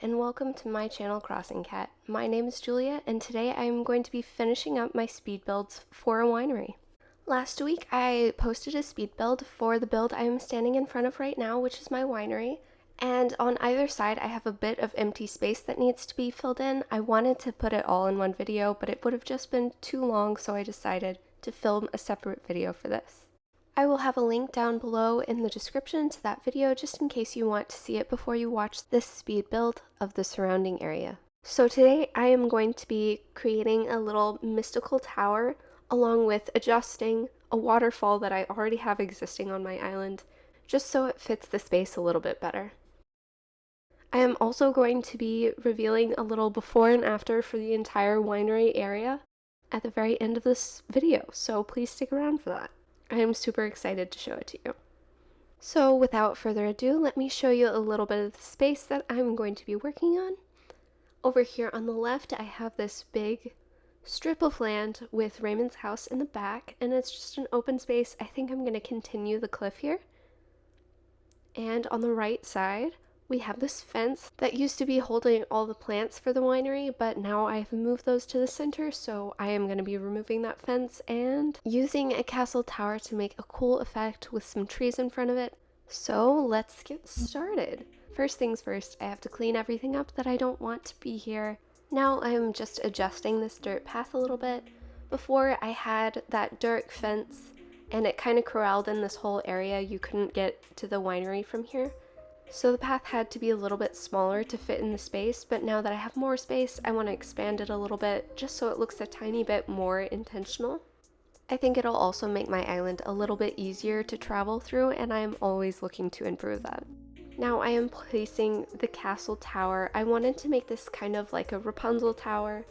and welcome to my channel Crossing Cat. My name is Julia and today I am going to be finishing up my speed builds for a winery. Last week I posted a speed build for the build I am standing in front of right now, which is my winery, and on either side I have a bit of empty space that needs to be filled in. I wanted to put it all in one video, but it would have just been too long, so I decided to film a separate video for this. I will have a link down below in the description to that video just in case you want to see it before you watch this speed build of the surrounding area. So today I am going to be creating a little mystical tower along with adjusting a waterfall that I already have existing on my island, just so it fits the space a little bit better. I am also going to be revealing a little before and after for the entire winery area at the very end of this video, so please stick around for that. I am super excited to show it to you. So without further ado, let me show you a little bit of the space that I'm going to be working on. Over here on the left, I have this big strip of land with Raymond's house in the back, and it's just an open space. I think I'm going to continue the cliff here. And on the right side, we have this fence that used to be holding all the plants for the winery, but now I've moved those to the center, so I am going to be removing that fence and using a castle tower to make a cool effect with some trees in front of it. So let's get started. First things first, I have to clean everything up that I don't want to be here. Now I'm just adjusting this dirt path a little bit. Before I had that dirt fence and it kind of corralled in this whole area. You couldn't get to the winery from here. So the path had to be a little bit smaller to fit in the space, but now that I have more space, I want to expand it a little bit just so it looks a tiny bit more intentional. I think it'll also make my island a little bit easier to travel through, and I am always looking to improve that. Now I am placing the castle tower. I wanted to make this kind of like a Rapunzel tower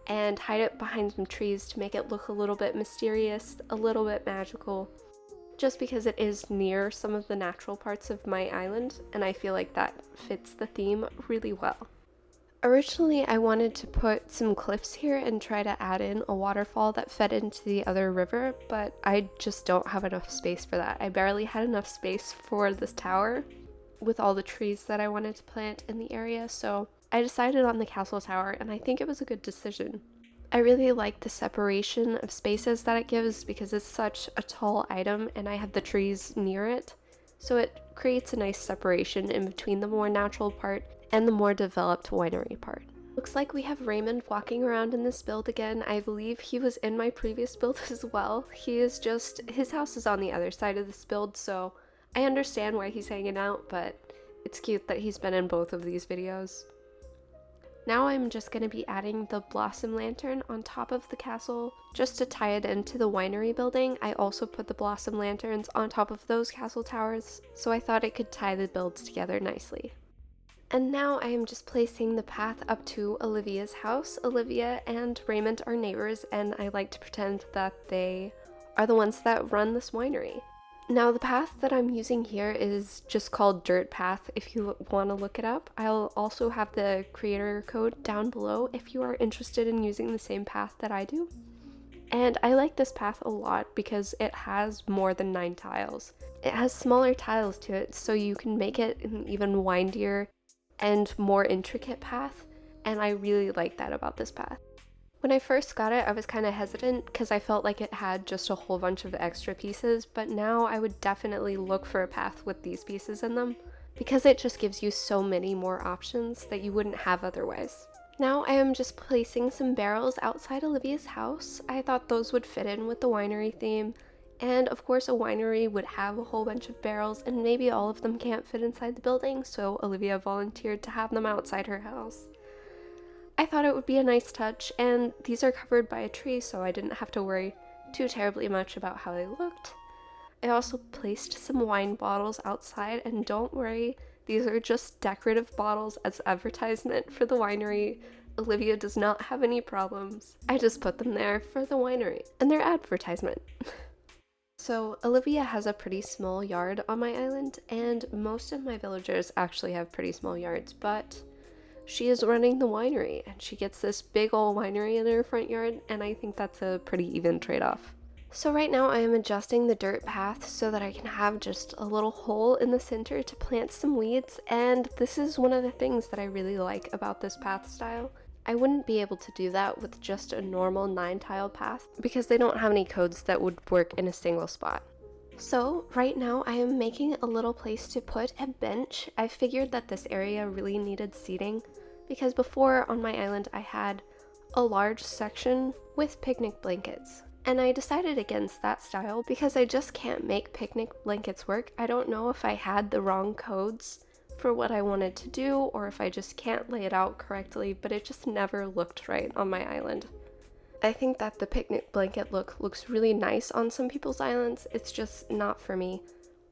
and hide it behind some trees to make it look a little bit mysterious, a little bit magical. Just because it is near some of the natural parts of my island, and I feel like that fits the theme really well. Originally, I wanted to put some cliffs here and try to add in a waterfall that fed into the other river, but I just don't have enough space for that. I barely had enough space for this tower with all the trees that I wanted to plant in the area, so I decided on the castle tower, and I think it was a good decision. I really like the separation of spaces that it gives because it's such a tall item and I have the trees near it, so it creates a nice separation in between the more natural part and the more developed winery part. Looks like we have Raymond walking around in this build again. I believe he was in my previous build as well. His house is on the other side of this build, so I understand why he's hanging out, but it's cute that he's been in both of these videos. Now I'm just going to be adding the blossom lantern on top of the castle just to tie it into the winery building. I also put the blossom lanterns on top of those castle towers, so I thought it could tie the builds together nicely. And now I am just placing the path up to Olivia's house. Olivia and Raymond are neighbors, and I like to pretend that they are the ones that run this winery. Now the path that I'm using here is just called Dirt Path if you want to look it up. I'll also have the creator code down below if you are interested in using the same path that I do. And I like this path a lot because it has more than 9 tiles. It has smaller tiles to it, so you can make it an even windier and more intricate path, and I really like that about this path. When I first got it, I was kind of hesitant because I felt like it had just a whole bunch of extra pieces, but now I would definitely look for a path with these pieces in them because it just gives you so many more options that you wouldn't have otherwise. Now I am just placing some barrels outside Olivia's house. I thought those would fit in with the winery theme, and of course a winery would have a whole bunch of barrels and maybe all of them can't fit inside the building, so Olivia volunteered to have them outside her house. I thought it would be a nice touch, and these are covered by a tree, so I didn't have to worry too terribly much about how they looked. I also placed some wine bottles outside, and don't worry, these are just decorative bottles as advertisement for the winery. Olivia does not have any problems. I just put them there for the winery, and they're advertisement. So Olivia has a pretty small yard on my island, and most of my villagers actually have pretty small yards, but she is running the winery and she gets this big old winery in her front yard, and I think that's a pretty even trade-off. So right now I am adjusting the dirt path so that I can have just a little hole in the center to plant some weeds, and this is one of the things that I really like about this path style. I wouldn't be able to do that with just a normal 9-tile path because they don't have any codes that would work in a single spot. So right now I am making a little place to put a bench. I figured that this area really needed seating because before on my island I had a large section with picnic blankets. And I decided against that style because I just can't make picnic blankets work. I don't know if I had the wrong codes for what I wanted to do or if I just can't lay it out correctly, but it just never looked right on my island. I think that the picnic blanket look looks really nice on some people's islands. It's just not for me.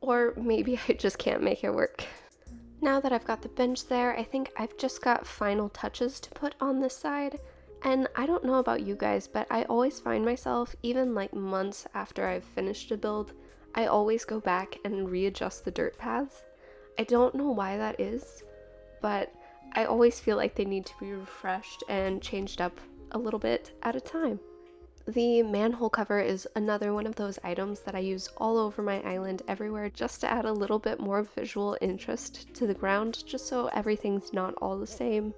Or maybe I just can't make it work. Now that I've got the bench there, I think I've just got final touches to put on this side. And I don't know about you guys, but I always find myself, even like months after I've finished a build, I always go back and readjust the dirt paths. I don't know why that is, but I always feel like they need to be refreshed and changed up a little bit at a time. The manhole cover is another one of those items that I use all over my island everywhere just to add a little bit more visual interest to the ground, just so everything's not all the same.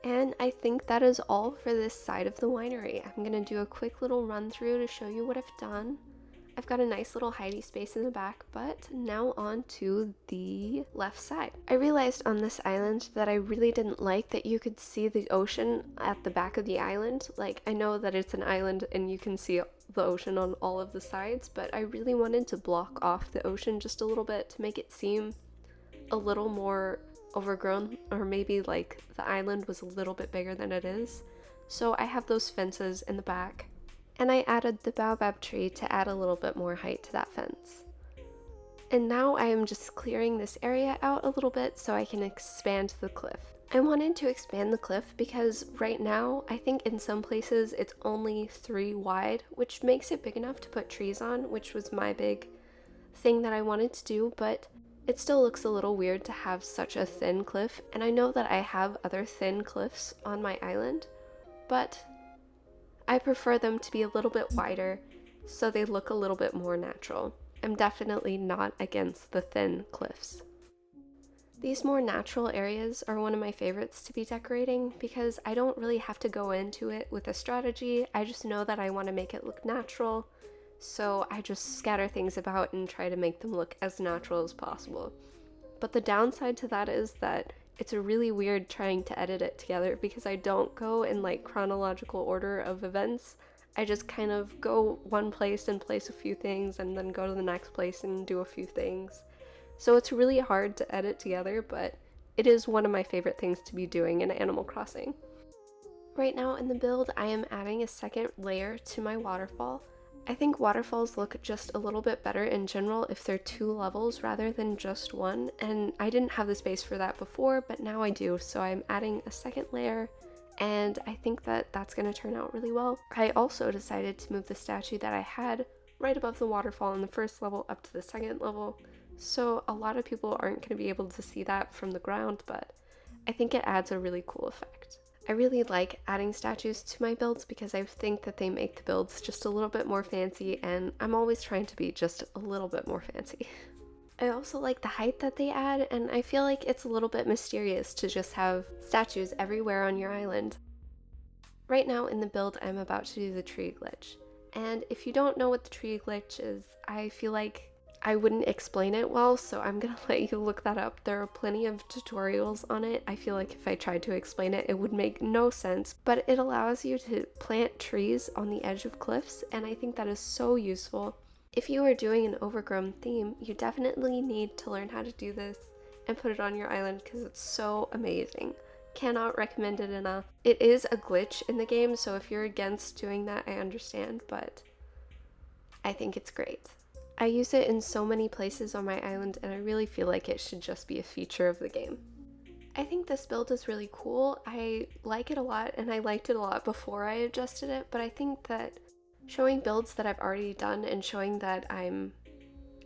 And I think that is all for this side of the winery. I'm going to do a quick little run through to show you what I've done. I've got a nice little hidey space in the back, but now on to the left side. I realized on this island that I really didn't like that you could see the ocean at the back of the island. Like, I know that it's an island and you can see the ocean on all of the sides, but I really wanted to block off the ocean just a little bit to make it seem a little more overgrown, or maybe like the island was a little bit bigger than it is. So I have those fences in the back, and I added the baobab tree to add a little bit more height to that fence. And now I am just clearing this area out a little bit so I can expand the cliff. I wanted to expand the cliff because right now I think in some places it's only 3 wide, which makes it big enough to put trees on, which was my big thing that I wanted to do, but it still looks a little weird to have such a thin cliff, and I know that I have other thin cliffs on my island, but I prefer them to be a little bit wider so they look a little bit more natural. I'm definitely not against the thin cliffs. These more natural areas are one of my favorites to be decorating because I don't really have to go into it with a strategy. I just know that I want to make it look natural. So I just scatter things about and try to make them look as natural as possible. But the downside to that is that it's really weird trying to edit it together because I don't go in like chronological order of events. I just kind of go one place and place a few things and then go to the next place and do a few things. So it's really hard to edit together, but it is one of my favorite things to be doing in Animal Crossing. Right now in the build, I am adding a second layer to my waterfall. I think waterfalls look just a little bit better in general if they're 2 levels rather than just 1, and I didn't have the space for that before, but now I do, so I'm adding a second layer, and I think that that's going to turn out really well. I also decided to move the statue that I had right above the waterfall in the first level up to the second level, so a lot of people aren't going to be able to see that from the ground, but I think it adds a really cool effect. I really like adding statues to my builds because I think that they make the builds just a little bit more fancy, and I'm always trying to be just a little bit more fancy. I also like the height that they add, and I feel like it's a little bit mysterious to just have statues everywhere on your island. Right now in the build, I'm about to do the tree glitch. And if you don't know what the tree glitch is, I feel like I wouldn't explain it well, so I'm gonna let you look that up. There are plenty of tutorials on it. I feel like if I tried to explain it, it would make no sense, but it allows you to plant trees on the edge of cliffs, and I think that is so useful. If you are doing an overgrown theme, you definitely need to learn how to do this and put it on your island because it's so amazing. Cannot recommend it enough. It is a glitch in the game, so if you're against doing that, I understand, but I think it's great. I use it in so many places on my island, and I really feel like it should just be a feature of the game. I think this build is really cool. I like it a lot, and I liked it a lot before I adjusted it, but I think that showing builds that I've already done and showing that I'm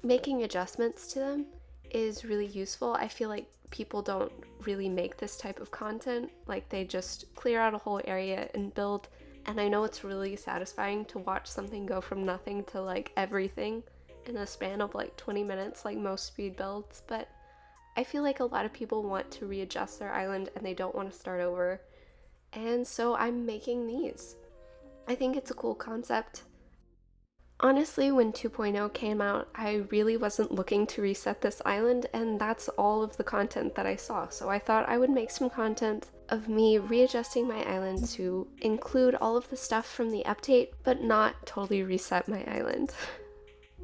making adjustments to them is really useful. I feel like people don't really make this type of content. Like, they just clear out a whole area and build and I know it's really satisfying to watch something go from nothing to like everything in a span of like 20 minutes like most speed builds, but I feel like a lot of people want to readjust their island and they don't want to start over, and so I'm making these. I think it's a cool concept. Honestly, when 2.0 came out, I really wasn't looking to reset this island, and that's all of the content that I saw, so I thought I would make some content of me readjusting my island to include all of the stuff from the update, but not totally reset my island.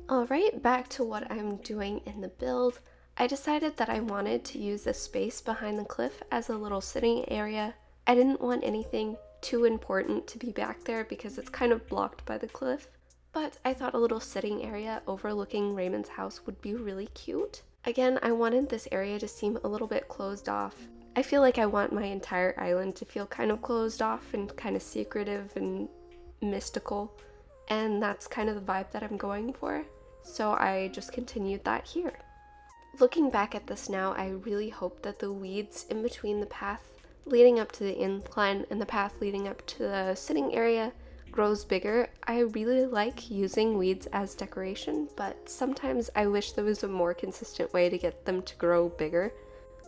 Alright, back to what I'm doing in the build. I decided that I wanted to use the space behind the cliff as a little sitting area. I didn't want anything too important to be back there because it's kind of blocked by the cliff. But I thought a little sitting area overlooking Raymond's house would be really cute. Again, I wanted this area to seem a little bit closed off. I feel like I want my entire island to feel kind of closed off and kind of secretive and mystical, and that's kind of the vibe that I'm going for. So I just continued that here. Looking back at this now, I really hope that the weeds in between the path leading up to the incline and the path leading up to the sitting area grows bigger. I really like using weeds as decoration, but sometimes I wish there was a more consistent way to get them to grow bigger.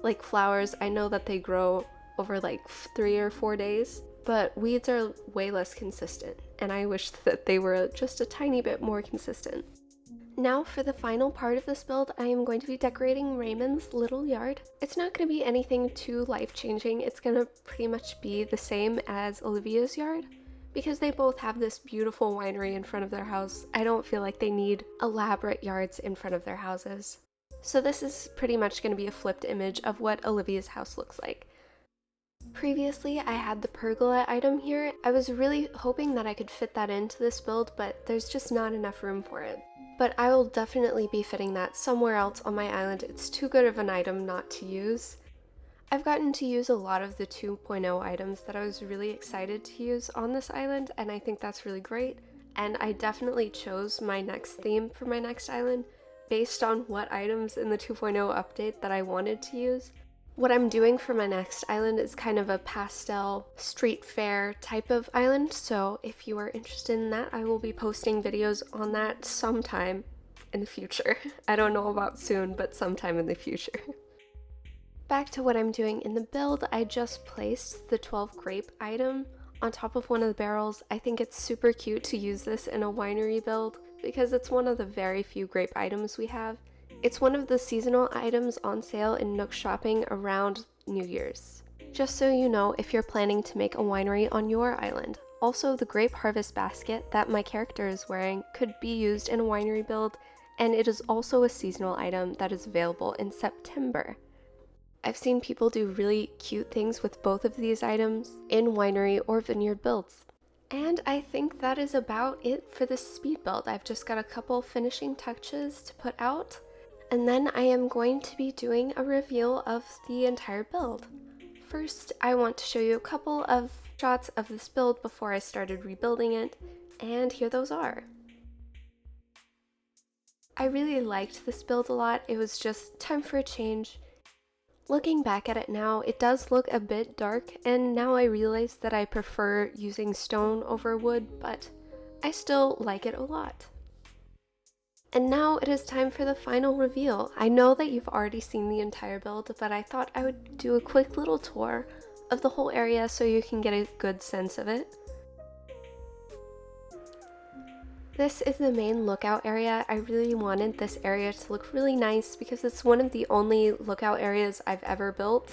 Like flowers, I know that they grow over like 3 or 4 days, but weeds are way less consistent, and I wish that they were just a tiny bit more consistent. Now for the final part of this build, I am going to be decorating Raymond's little yard. It's not going to be anything too life-changing. It's going to pretty much be the same as Olivia's yard. Because they both have this beautiful winery in front of their house, I don't feel like they need elaborate yards in front of their houses. So this is pretty much going to be a flipped image of what Olivia's house looks like. Previously, I had the pergola item here. I was really hoping that I could fit that into this build, but there's just not enough room for it. But I will definitely be fitting that somewhere else on my island. It's too good of an item not to use. I've gotten to use a lot of the 2.0 items that I was really excited to use on this island, and I think that's really great. And I definitely chose my next theme for my next island based on what items in the 2.0 update that I wanted to use. What I'm doing for my next island is kind of a pastel street fair type of island, so if you are interested in that, I will be posting videos on that sometime in the future. I don't know about soon, but sometime in the future. Back to what I'm doing in the build, I just placed the 12 grape item on top of one of the barrels. I think it's super cute to use this in a winery build because it's one of the very few grape items we have. It's one of the seasonal items on sale in Nook Shopping around New Year's. Just so you know if you're planning to make a winery on your island. Also, the grape harvest basket that my character is wearing could be used in a winery build, and it is also a seasonal item that is available in September. I've seen people do really cute things with both of these items in winery or vineyard builds. And I think that is about it for this speed build. I've just got a couple finishing touches to put out, and then I am going to be doing a reveal of the entire build. First, I want to show you a couple of shots of this build before I started rebuilding it, and here those are. I really liked this build a lot. It was just time for a change. Looking back at it now, it does look a bit dark, and now I realize that I prefer using stone over wood, but I still like it a lot. And now it is time for the final reveal. I know that you've already seen the entire build, but I thought I would do a quick little tour of the whole area so you can get a good sense of it. This is the main lookout area. I really wanted this area to look really nice because it's one of the only lookout areas I've ever built.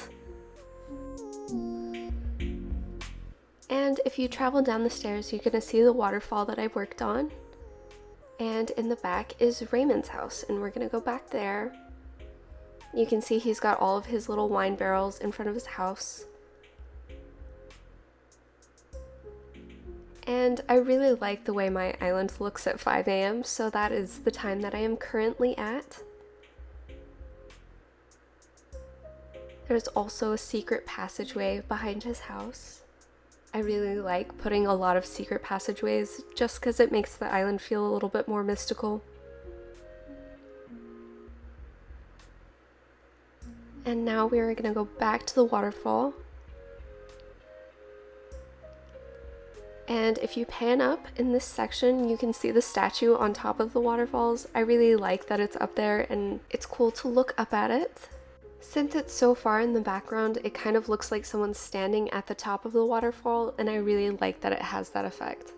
And if you travel down the stairs, you're gonna see the waterfall that I've worked on. And in the back is Raymond's house, and we're gonna go back there. You can see he's got all of his little wine barrels in front of his house. And I really like the way my island looks at 5 a.m., so that is the time that I am currently at. There's also a secret passageway behind his house. I really like putting a lot of secret passageways just because it makes the island feel a little bit more mystical. And now we're gonna go back to the waterfall. And if you pan up in this section, you can see the statue on top of the waterfalls. I really like that it's up there and it's cool to look up at it. Since it's so far in the background, it kind of looks like someone's standing at the top of the waterfall, and I really like that it has that effect.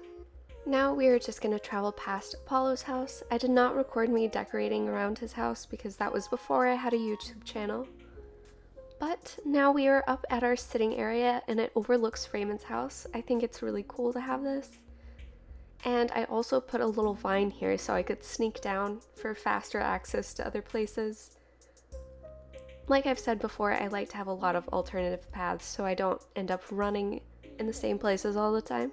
Now we are just going to travel past Apollo's house. I did not record me decorating around his house because that was before I had a YouTube channel. But now we are up at our sitting area and it overlooks Raymond's house. I think it's really cool to have this. And I also put a little vine here so I could sneak down for faster access to other places. Like I've said before, I like to have a lot of alternative paths so I don't end up running in the same places all the time.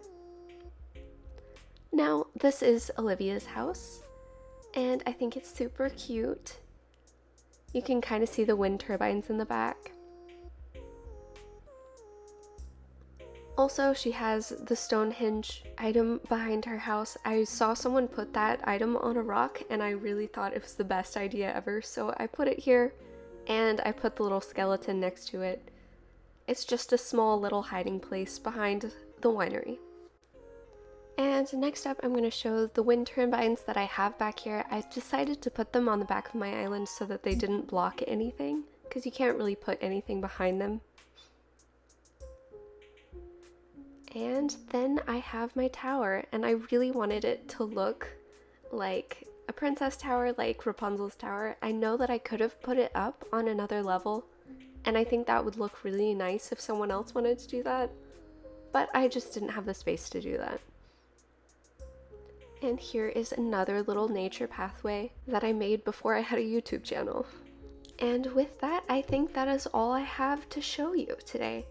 Now, this is Olivia's house, and I think it's super cute. You can kind of see the wind turbines in the back. Also, she has the Stonehenge item behind her house. I saw someone put that item on a rock, and I really thought it was the best idea ever, so I put it here, and I put the little skeleton next to it. It's just a small little hiding place behind the winery. And next up, I'm going to show the wind turbines that I have back here. I decided to put them on the back of my island so that they didn't block anything, because you can't really put anything behind them. And then I have my tower, and I really wanted it to look like a princess tower, like Rapunzel's tower. I know that I could have put it up on another level, and I think that would look really nice if someone else wanted to do that, but I just didn't have the space to do that. And here is another little nature pathway that I made before I had a YouTube channel. And with that, I think that is all I have to show you today.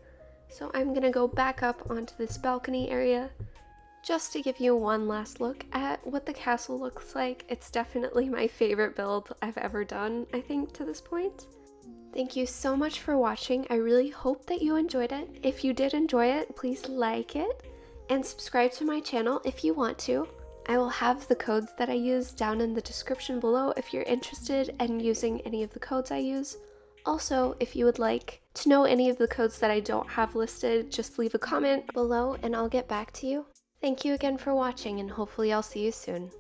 So I'm gonna go back up onto this balcony area just to give you one last look at what the castle looks like. It's definitely my favorite build I've ever done, I think, to this point. Thank you so much for watching. I really hope that you enjoyed it. If you did enjoy it, please like it and subscribe to my channel if you want to. I will have the codes that I use down in the description below if you're interested in using any of the codes I use. Also, if you would like to know any of the codes that I don't have listed, just leave a comment below and I'll get back to you. Thank you again for watching, and hopefully I'll see you soon.